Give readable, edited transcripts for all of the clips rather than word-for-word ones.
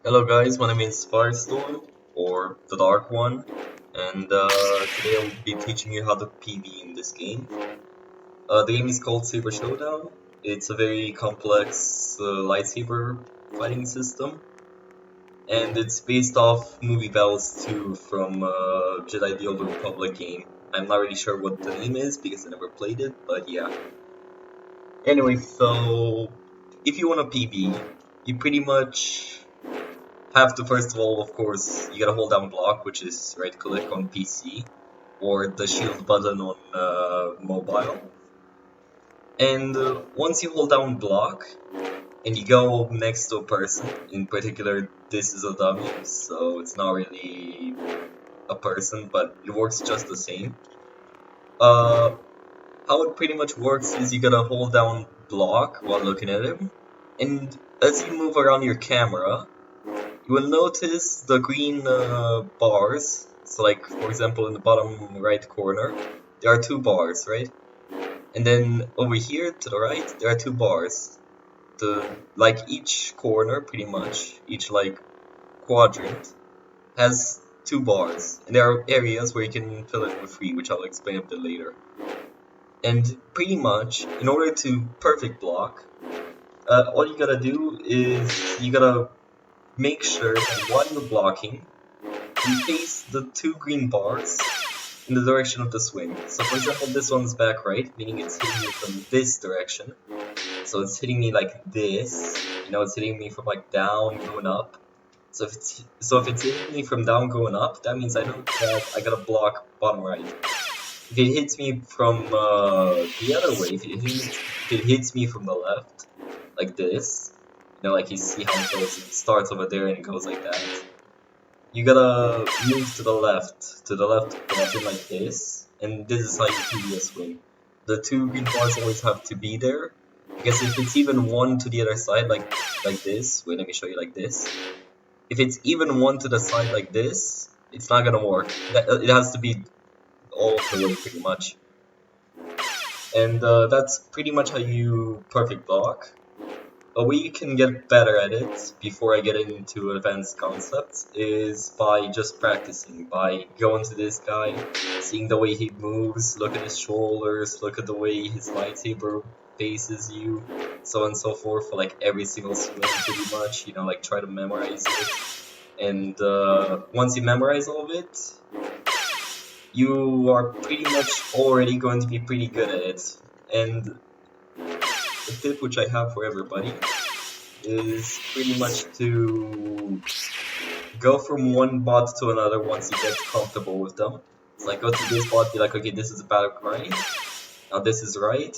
Hello guys, my name is Firestorm, or the Dark One, and today I'll be teaching you how to PB in this game. The game is called Saber Showdown. It's a very complex lightsaber fighting system, and it's based off movie Battles 2 from Jedi The Old Republic game. I'm not really sure what the name is because I never played it, but yeah. Anyway, so if you want to PB, you pretty much have to first of all, of course, you gotta hold down block, which is right click on PC, or the shield button on mobile. And once you hold down block, and you go next to a person, in particular this is a dummy, so it's not really a person, but it works just the same. How it pretty much works is you gotta hold down block while looking at him, and as you move around your camera, you will notice the green bars. So like, for example, in the bottom right corner, there are two bars, right? And then over here to the right, there are two bars. Like each corner, pretty much, each like quadrant, has two bars. And there are areas where you can fill it with free, which I'll explain a bit later. And pretty much, in order to perfect block, all you gotta do is you gotta make sure that while you're blocking, you face the two green bars in the direction of the swing. So for example, this one's back right, meaning it's hitting me from this direction. So it's hitting me like this, it's hitting me from like down going up. So if it's hitting me from down going up, that means I know that I gotta block bottom right. If it hits me from the other way, if it hits me from the left, like this, like you see how it goes, it starts over there and it goes like that. You gotta move to the left button like this, and this is how you PB a swing. The two green bars always have to be there, because if it's even one to the other side, like this, wait, let me show you like this. If it's even one to the side like this, it's not gonna work. It has to be all the way pretty much. And that's pretty much how you perfect block. A way you can get better at it, before I get into advanced concepts, is by just practicing, by going to this guy, seeing the way he moves, look at his shoulders, look at the way his lightsaber faces you, so on and so forth, for like every single swing pretty much, like try to memorize it. And once you memorize all of it, you are pretty much already going to be pretty good at it. And the tip which I have for everybody is pretty much to go from one bot to another once you get comfortable with them. It's like, go to this bot, be like, okay, this is back right, now this is right,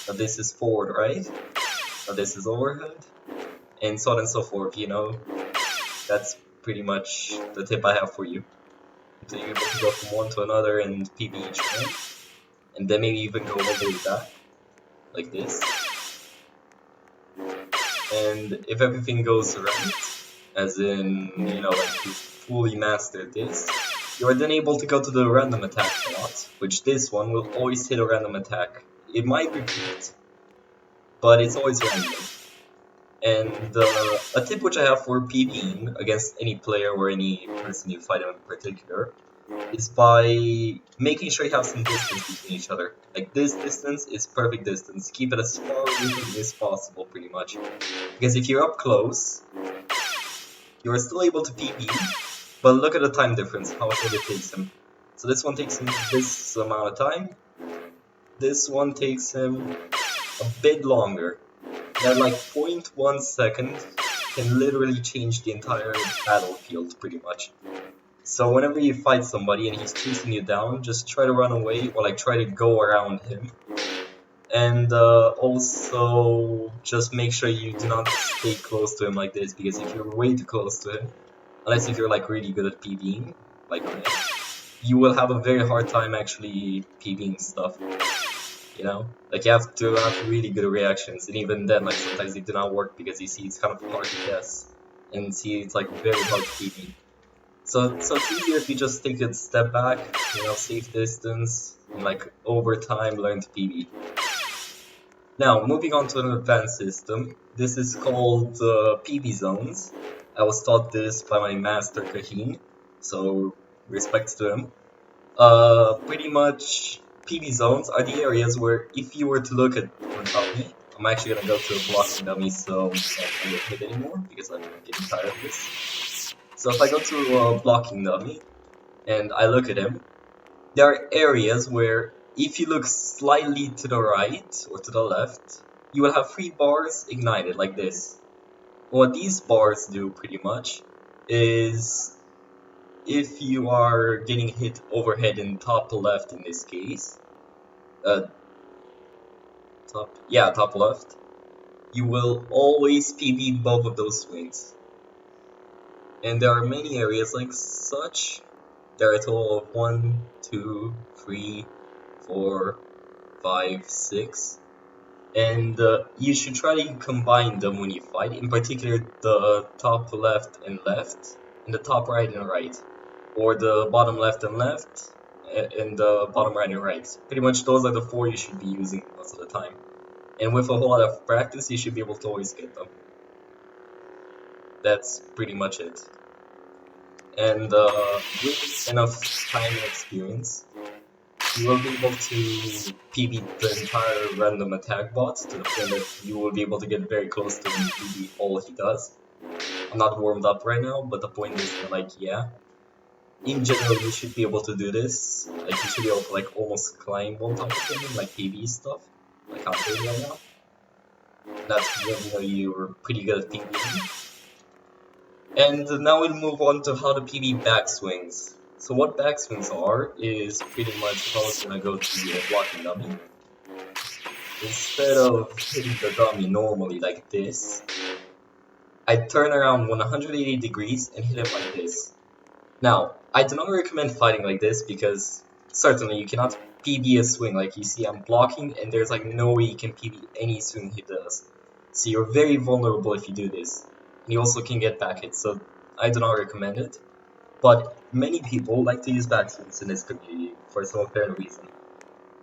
now this is forward right, now this is overhead, and so on and so forth, That's pretty much the tip I have for you. So you're able to go from one to another and PB each one, and then maybe even go all the way back, like this. And if everything goes right, as in, like you fully mastered this, you are then able to go to the random attack slot, which this one will always hit a random attack. It might repeat, but it's always random. And a tip which I have for PBing against any player or any person you fight in particular is by making sure you have some distance between each other. Like, this distance is perfect distance. Keep it as far away from you as possible, pretty much. Because if you're up close, you're still able to PB, but look at the time difference, how short it takes him. So this one takes him this amount of time. This one takes him a bit longer. That like 0.1 second can literally change the entire battlefield, pretty much. So whenever you fight somebody and he's chasing you down, just try to run away or like try to go around him. And also just make sure you do not stay close to him like this, because if you're way too close to him, unless if you're like really good at PBing, like I am, you will have a very hard time actually PBing stuff. Like you have to have really good reactions, and even then, like sometimes they do not work because you see it's kind of hard to guess, and see it's like very hard to PB. So it's easier if you just take a step back, safe distance, and like over time learn to PB. Now, moving on to an advanced system, this is called PB zones. I was taught this by my master Kaheen, so respects to him. Pretty much PB zones are the areas where if you were to look at a dummy, I'm actually gonna go to a blocking dummy so I don't get hit anymore because I'm getting tired of this. So if I go to a blocking dummy and I look at him, there are areas where if you look slightly to the right or to the left, you will have 3 bars ignited like this. What these bars do pretty much is if you are getting hit overhead in top left in this case, top left, you will always PB both of those swings. And there are many areas like such. There are a total of 1, 2, 3, 4, 5, 6. And you should try to combine them when you fight, in particular the top left and left, and the top right and right, or the bottom left and left, and the bottom right and right. Pretty much those are the 4 you should be using most of the time. And with a whole lot of practice, you should be able to always get them. That's pretty much it. And with enough time and experience, you will be able to PB the entire random attack bot to the point that you will be able to get very close to him and PB all he does. I'm not warmed up right now, but the point is that, like, yeah. In general, you should be able to do this. Like, you should be able to, like, almost climb on top of him, like PB stuff. Like I'm doing right now. That's when you know you're pretty good at PBing. And now we'll move on to how to PB backswings. So what backswings are is pretty much if I was gonna go to a blocking dummy. Instead of hitting the dummy normally like this, I turn around 180 degrees and hit him like this. Now, I do not recommend fighting like this because certainly you cannot PB a swing. Like you see I'm blocking and there's like no way you can PB any swing he does. So you're very vulnerable if you do this. You also can get back hit, so I do not recommend it. But many people like to use backswings in this community for some apparent reason.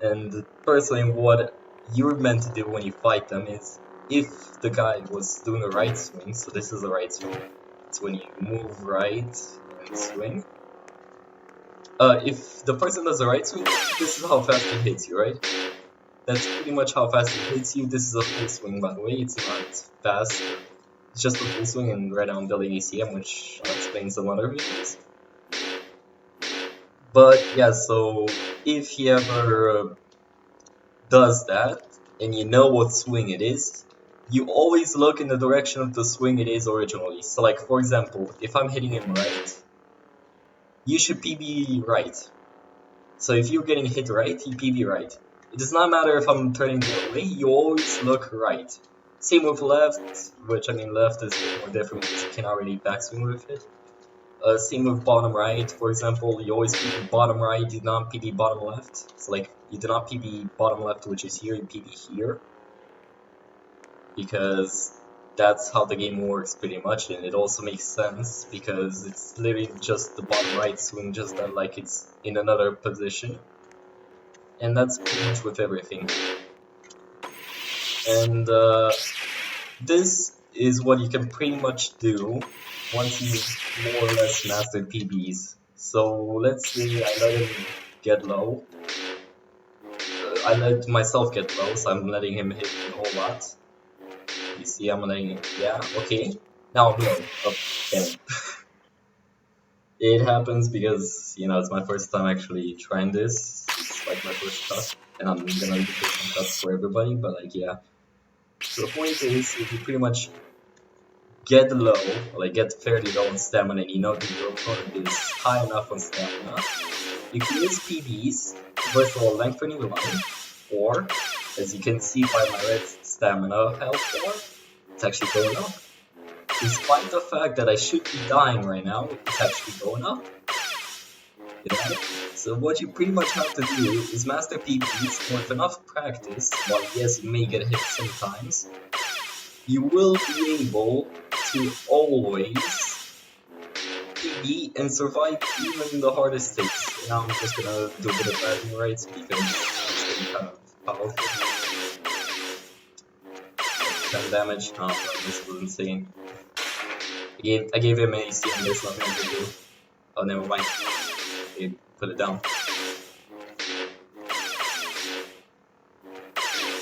And personally, what you're meant to do when you fight them is, if the guy was doing a right swing, so this is a right swing, it's when you move right and swing. If the person does a right swing, this is how fast he hits you, right? That's pretty much how fast he hits you. This is a full swing, by the way, it's not fast. It's just a full swing, and right now I'm building ACM, which I'll explain some other videos. But yeah, so if he ever does that, and you know what swing it is, you always look in the direction of the swing it is originally. So like, for example, if I'm hitting him right, you should PB right. So if you're getting hit right, you PB right. It does not matter if I'm turning the other way, you always look right. Same with left, which I mean left is a bit more different because you can already backswing with it. Same with bottom right, for example, you always PB bottom right, you do not PB bottom left. So like, you do not PB bottom left, which is here, you PB here. Because that's how the game works pretty much, and it also makes sense because it's literally just the bottom right swing, just that like it's in another position. And that's pretty much with everything. And this is what you can pretty much do once you more or less mastered PBs. So let's say I let him get low. I let myself get low, so I'm letting him hit a whole lot. You see, I'm letting him, yeah, okay. Now I'm low. Oh, damn it. It happens because, you know, it's my first time actually trying this. It's like my first cut, and I'm gonna be taking cuts for everybody, but like, yeah. So the point is, if you pretty much get low, or like get fairly low on stamina, and you know that your opponent is high enough on stamina, you can use PBs, first of all, lengthening the line, or, as you can see by my red stamina health bar, it's actually going up. Despite the fact that I should be dying right now, it's actually going up. Yeah. So what you pretty much have to do is master PBs, and with enough practice, while yes, you may get hit sometimes, you will be able to always PB and survive even in the hardest hits. Now I'm just gonna do a bit of bragging rights because it's getting kind of powerful. 10 damage. Oh, no, this was insane. I gave him AC and there's nothing I can do. Oh, never mind. Okay, put it down.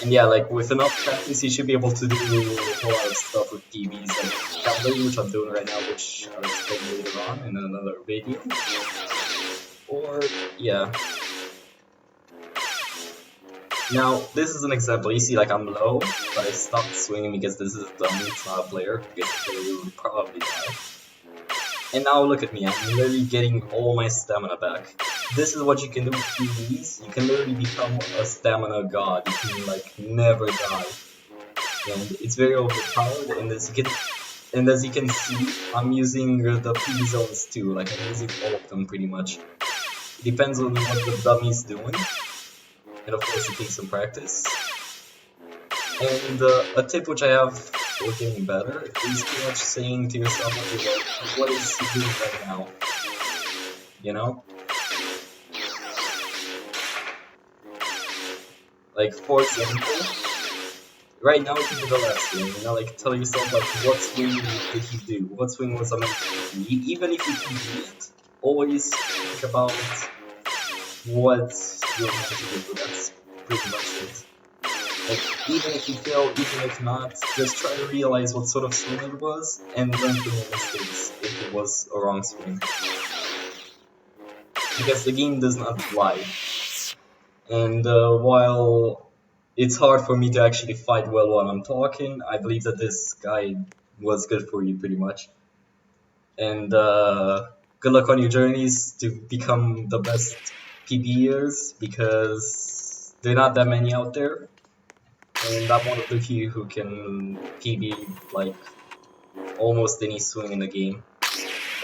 And yeah, like with enough practice, you should be able to do a whole lot of stuff with PBs, like Cavalier, which I'm doing right now, which I'll explain later on in another video. Or, yeah. Now, this is an example. You see, like, I'm low, but I stopped swinging because this is a dummy, it's not a player. Because a player would probably die. And now look at me, I'm literally getting all my stamina back. This is what you can do with PvEs. You can literally become a stamina god. You can, like, never die. And it's very overpowered, and as you can see, I'm using the PV zones too. Like, I'm using all of them pretty much. It depends on what the dummy's doing. And of course it takes some practice. And a tip which I have for getting better is pretty much saying to yourself, okay, well, what is he doing right now? You know? Like, for example, right now he did the last swing, you know, like, tell yourself, like, what swing did he do? What swing was I meant to do? Even if you can do it, always think about what you're meant to do. That's pretty much it. Like, even if you fail, even if not, just try to realize what sort of swing it was, and learn from your mistakes if it was a wrong swing. Because the game does not lie. And while it's hard for me to actually fight well while I'm talking, I believe that this guide was good for you pretty much. And good luck on your journeys to become the best PBers, because there are not that many out there. And I'm one of the few who can PB like almost any swing in the game.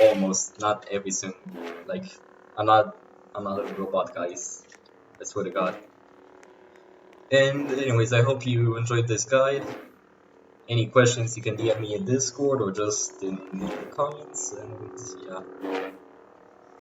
Almost, not every swing. Like, I'm not a robot, guys. I swear to God. And anyways, I hope you enjoyed this guide. Any questions you can DM me in Discord or just in the comments, and yeah.